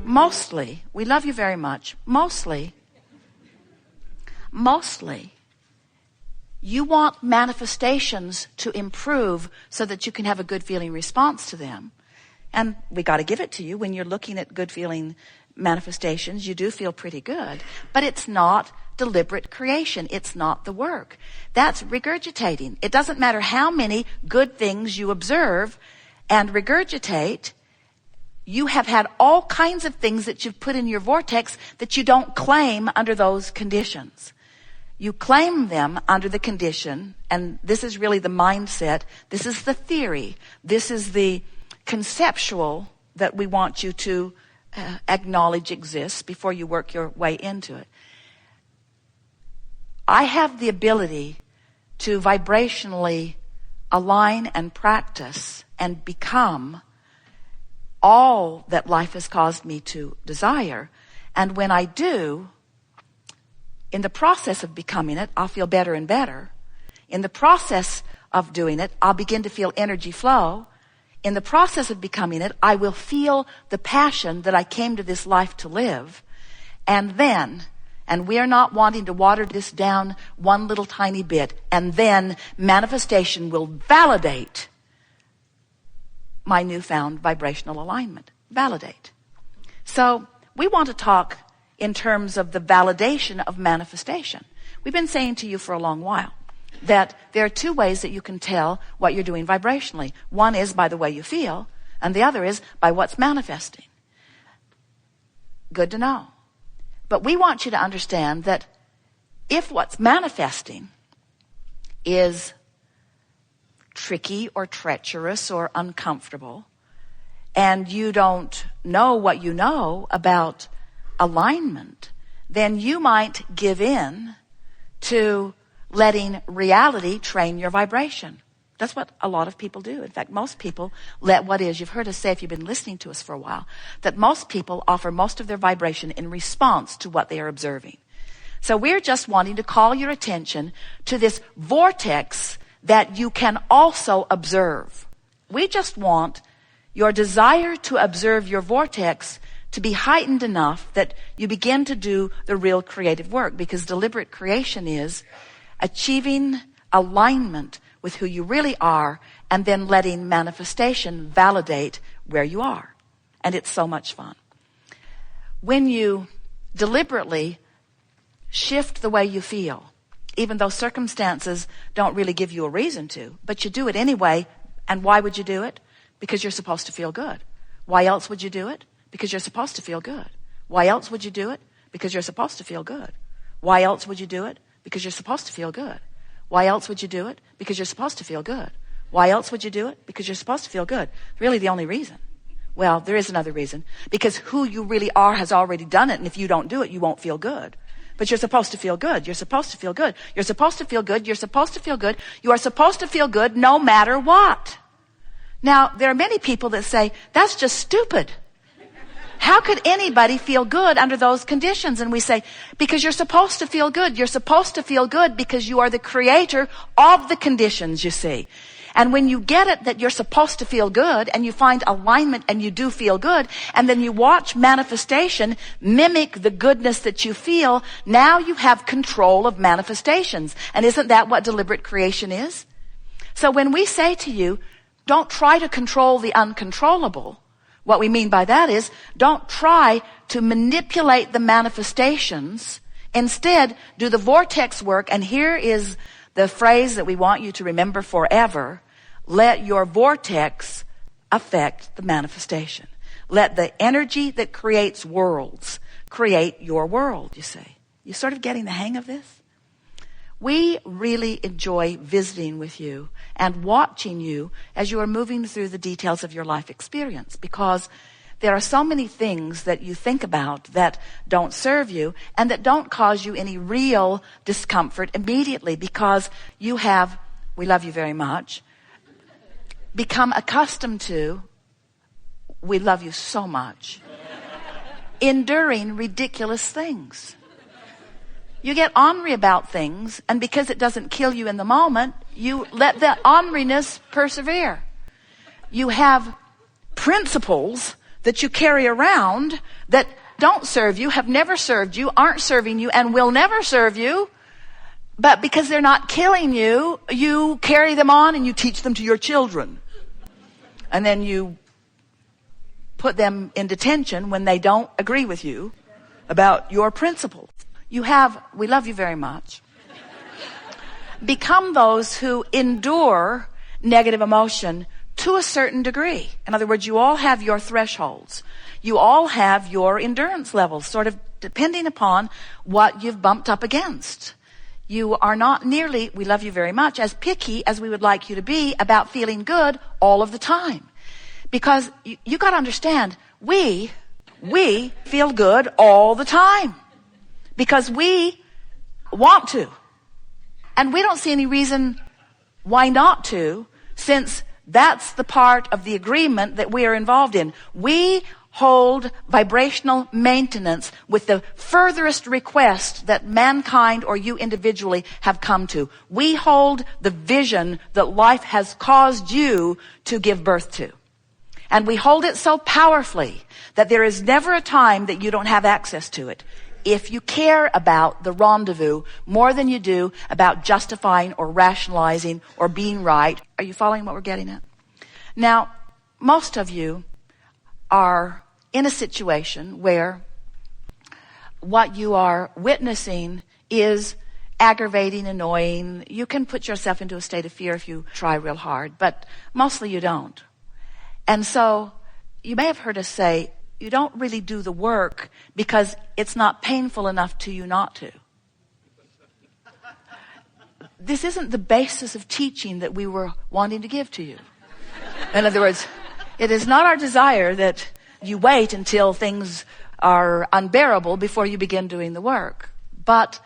Mostly, we love you very much. Mostly, you want manifestations to improve so that you can have a good feeling response to them. And we got to give it to you. When you're looking at good feeling manifestations, you do feel pretty good. But it's not deliberate creation. It's not the work. That's regurgitating. It doesn't matter how many good things you observe and regurgitate. You have had all kinds of things that you've put in your vortex that you don't claim under those conditions. You claim them under the condition, and this is really the mindset. This is the theory. This is the conceptual that we want you to acknowledge exists before you work your way into it. I have the ability to vibrationally align and practice and become all that life has caused me to desire. And when I do, in the process of becoming it, I'll feel better and better. In the process of doing it, I'll begin to feel energy flow. In the process of becoming it, I will feel the passion that I came to this life to live. And then, and we are not wanting to water this down one little tiny bit, and then manifestation will validate my newfound vibrational alignment. Validate. So we want to talk in terms of the validation of manifestation. We've been saying to you for a long while that there are two ways that you can tell what you're doing vibrationally. One is by the way you feel, and the other is by what's manifesting. Good to know. But we want you to understand that if what's manifesting is tricky or treacherous or uncomfortable, and you don't know what you know about alignment, then you might give in to letting reality train your vibration. That's what a lot of people do. In fact, most people let what is. You've heard us say, if you've been listening to us for a while, that most people offer most of their vibration in response to what they are observing. So we're just wanting to call your attention to this vortex that you can also observe. We just want your desire to observe your vortex to be heightened enough that you begin to do the real creative work, because deliberate creation is achieving alignment with who you really are and then letting manifestation validate where you are. And it's so much fun. When you deliberately shift the way you feel, even though circumstances don't really give you a reason to, but you do it anyway. And why would you do it? Because you're supposed to feel good. Why else would you do it? Because you're supposed to feel good. Why else would you do it? Because you're supposed to feel good. Why else would you do it? Because you're supposed to feel good. Why else would you do it? Because you're supposed to feel good. Why else would you do it? Because you're supposed to feel good. Really the only reason. Well, there is another reason. Because who you really are has already done it, and if you don't do it, you won't feel good. But you're supposed to feel good. You're supposed to feel good. You're supposed to feel good. You're supposed to feel good. You are supposed to feel good no matter what. Now, there are many people that say, that's just stupid. How could anybody feel good under those conditions? And we say, because you're supposed to feel good. You're supposed to feel good because you are the creator of the conditions, you see. And when you get it that you're supposed to feel good and you find alignment and you do feel good, and then you watch manifestation mimic the goodness that you feel, now you have control of manifestations. And isn't that what deliberate creation is? So when we say to you, don't try to control the uncontrollable, what we mean by that is, don't try to manipulate the manifestations. Instead, do the vortex work. And here is the phrase that we want you to remember forever. Let your vortex affect the manifestation. Let the energy that creates worlds create your world, you see. You sort of getting the hang of this? We really enjoy visiting with you and watching you as you are moving through the details of your life experience, because there are so many things that you think about that don't serve you and that don't cause you any real discomfort immediately, because you have, we love you very much, become accustomed to, we love you so much, enduring ridiculous things. You get ornery about things, and because it doesn't kill you in the moment, you let the orneriness persevere. You have principles that you carry around that don't serve you, have never served you, aren't serving you, and will never serve you. But because they're not killing you, you carry them on and you teach them to your children. And then you put them in detention when they don't agree with you about your principles. We love you very much. Become those who endure negative emotion to a certain degree. In other words, you all have your thresholds. You all have your endurance levels, sort of depending upon what you've bumped up against. You are not nearly, we love you very much, as picky as we would like you to be about feeling good all of the time. Because you got to understand, we feel good all the time. Because we want to. And we don't see any reason why not to, since that's the part of the agreement that we are involved in. We hold vibrational maintenance with the furthest request that mankind or you individually have come to. We hold the vision that life has caused you to give birth to. And we hold it so powerfully that there is never a time that you don't have access to it. If you care about the rendezvous more than you do about justifying or rationalizing or being right. Are you following what we're getting at? Now, most of you are in a situation where what you are witnessing is aggravating, annoying. You can put yourself into a state of fear if you try real hard, but mostly you don't. And so you may have heard us say, you don't really do the work because it's not painful enough to you not to. This isn't the basis of teaching that we were wanting to give to you. In other words, it is not our desire that you wait until things are unbearable before you begin doing the work. But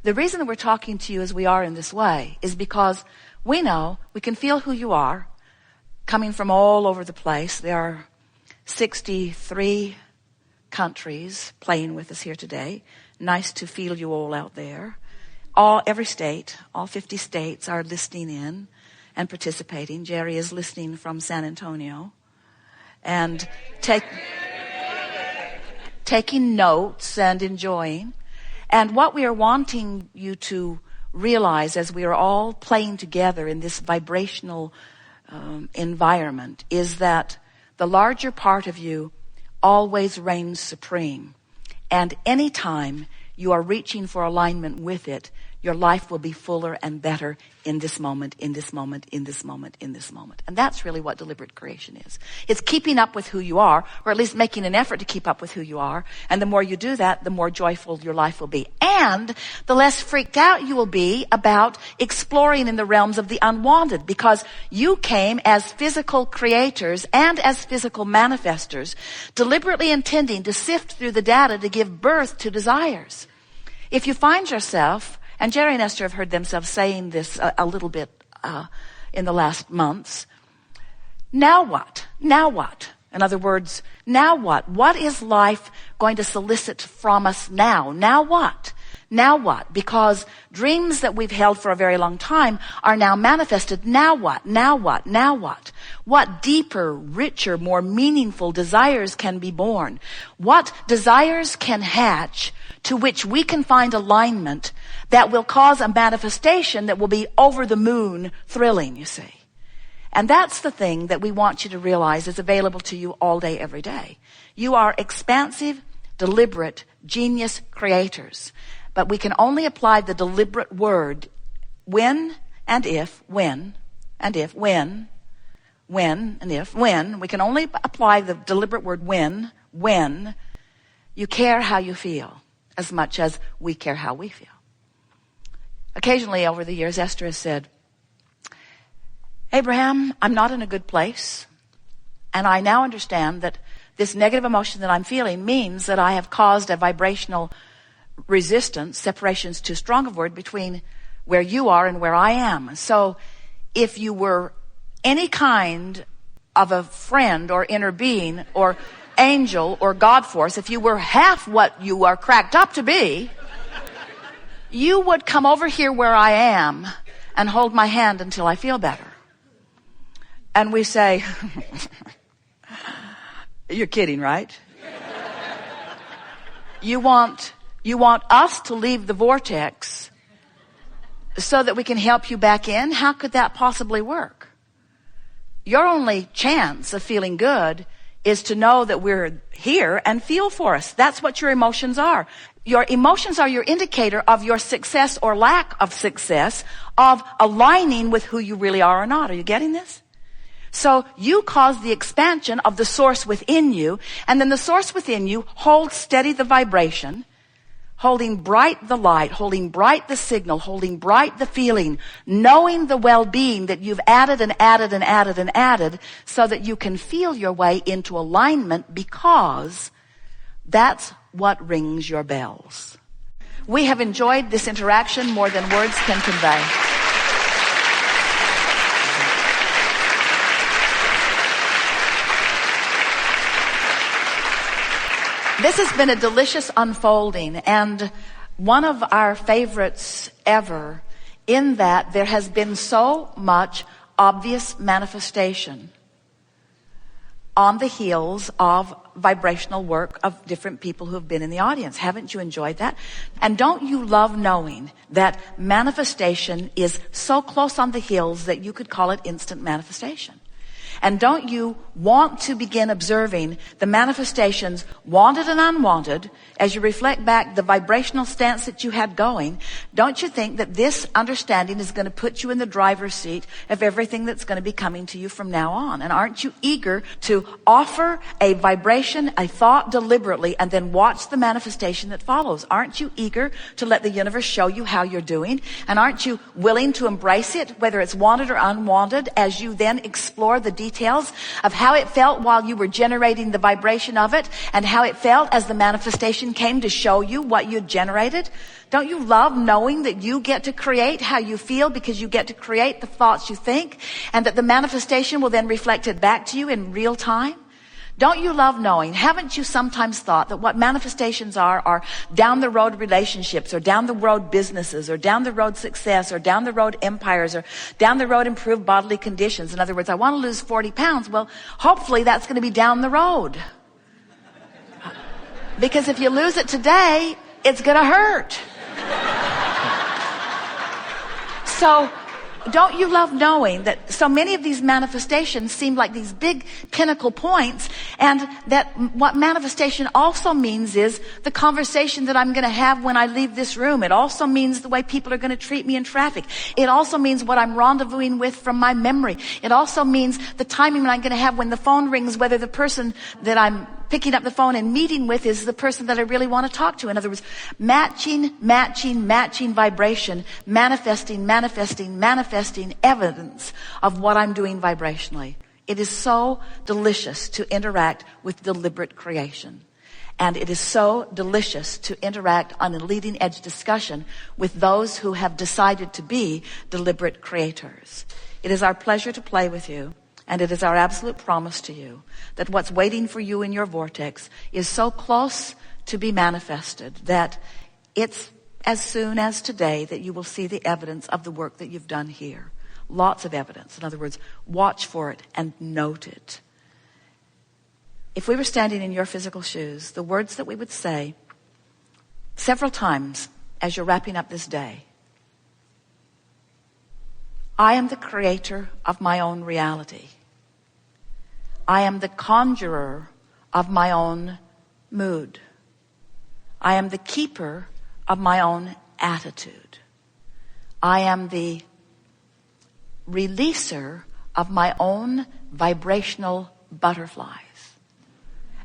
the reason that we're talking to you as we are in this way is because we know, we can feel who you are coming from all over the place. There are 63 countries playing with us here today. Nice to feel you all out there. Every state, all 50 states are listening in and participating. Jerry is listening from San Antonio and taking notes and enjoying. And what we are wanting you to realize as we are all playing together in this vibrational environment is that the larger part of you always reigns supreme. And anytime you are reaching for alignment with it, your life will be fuller and better in this moment, in this moment, in this moment, in this moment. And that's really what deliberate creation is. It's keeping up with who you are, or at least making an effort to keep up with who you are. And the more you do that, the more joyful your life will be. And the less freaked out you will be about exploring in the realms of the unwanted, because you came as physical creators and as physical manifestors, deliberately intending to sift through the data to give birth to desires. If you find yourself, and Jerry and Esther have heard themselves saying this a little bit in the last months. Now what? Now what? In other words, now what? What is life going to solicit from us now? Now what? Now what? Because dreams that we've held for a very long time are now manifested. Now what? Now what? Now what? What deeper, richer, more meaningful desires can be born? What desires can hatch to which we can find alignment that will cause a manifestation that will be over the moon thrilling, you see. And that's the thing that we want you to realize is available to you all day, every day. You are expansive, deliberate, genius creators. But we can only apply the deliberate word when and if, when and if, when and if, when. We can only apply the deliberate word when you care how you feel as much as we care how we feel. Occasionally over the years, Esther has said, Abraham, I'm not in a good place. And I now understand that this negative emotion that I'm feeling means that I have caused a vibrational resistance, separation's too strong a word, between where you are and where I am. So if you were any kind of a friend or inner being or angel or God force, if you were half what you are cracked up to be, you would come over here where I am and hold my hand until I feel better. And we say, You're kidding, right? You want us to leave the vortex so that we can help you back in? How could that possibly work? Your only chance of feeling good is to know that we're here and feel for us. That's what your emotions are. Your emotions are your indicator of your success or lack of success, of aligning with who you really are or not. Are you getting this? So you cause the expansion of the source within you, and then the source within you holds steady the vibration, holding bright the light, holding bright the signal, holding bright the feeling, knowing the well-being that you've added and added and added and added so that you can feel your way into alignment, because that's what rings your bells. We have enjoyed this interaction more than words can convey. This has been a delicious unfolding, and one of our favorites ever, in that there has been so much obvious manifestation on the heels of vibrational work of different people who have been in the audience. Haven't you enjoyed that? And don't you love knowing that manifestation is so close on the heels that you could call it instant manifestation? And don't you want to begin observing the manifestations, wanted and unwanted, as you reflect back the vibrational stance that you had going? Don't you think that this understanding is going to put you in the driver's seat of everything that's going to be coming to you from now on? And aren't you eager to offer a vibration, a thought deliberately, and then watch the manifestation that follows? Aren't you eager to let the universe show you how you're doing? And aren't you willing to embrace it, whether it's wanted or unwanted, as you then explore the details of how it felt while you were generating the vibration of it, and how it felt as the manifestation came to show you what you generated? Don't you love knowing that you get to create how you feel, because you get to create the thoughts you think, and that the manifestation will then reflect it back to you in real time? Don't you love knowing? Haven't you sometimes thought that what manifestations are down the road relationships, or down the road businesses, or down the road success, or down the road empires, or down the road improved bodily conditions? In other words, I want to lose 40 pounds. Well, hopefully that's going to be down the road. Because if you lose it today, it's going to hurt. So, don't you love knowing that so many of these manifestations seem like these big pinnacle points, and that what manifestation also means is the conversation that I'm going to have when I leave this room. It also means the way people are going to treat me in traffic. It also means what I'm rendezvousing with from my memory. It also means the timing I'm going to have when the phone rings, whether the person that I'm picking up the phone and meeting with is the person that I really want to talk to. In other words, matching vibration, manifesting evidence of what I'm doing vibrationally. It is so delicious to interact with deliberate creation. And it is so delicious to interact on a leading edge discussion with those who have decided to be deliberate creators. It is our pleasure to play with you. And it is our absolute promise to you that what's waiting for you in your vortex is so close to be manifested that it's as soon as today that you will see the evidence of the work that you've done here. Lots of evidence. In other words, watch for it and note it. If we were standing in your physical shoes, the words that we would say several times as you're wrapping up this day: I am the creator of my own reality. I am the conjurer of my own mood. I am the keeper of my own attitude. I am the releaser of my own vibrational butterflies.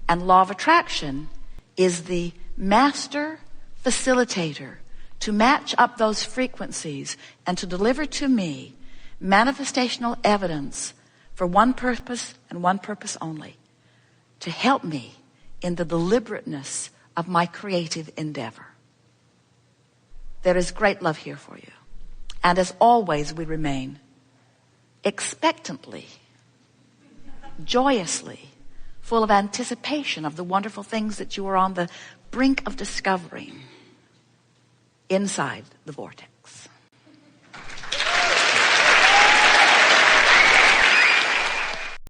And law of attraction is the master facilitator to match up those frequencies and to deliver to me manifestational evidence for one purpose and one purpose only: to help me in the deliberateness of my creative endeavor. There is great love here for you. And as always, we remain expectantly, joyously, full of anticipation of the wonderful things that you are on the brink of discovering inside the vortex.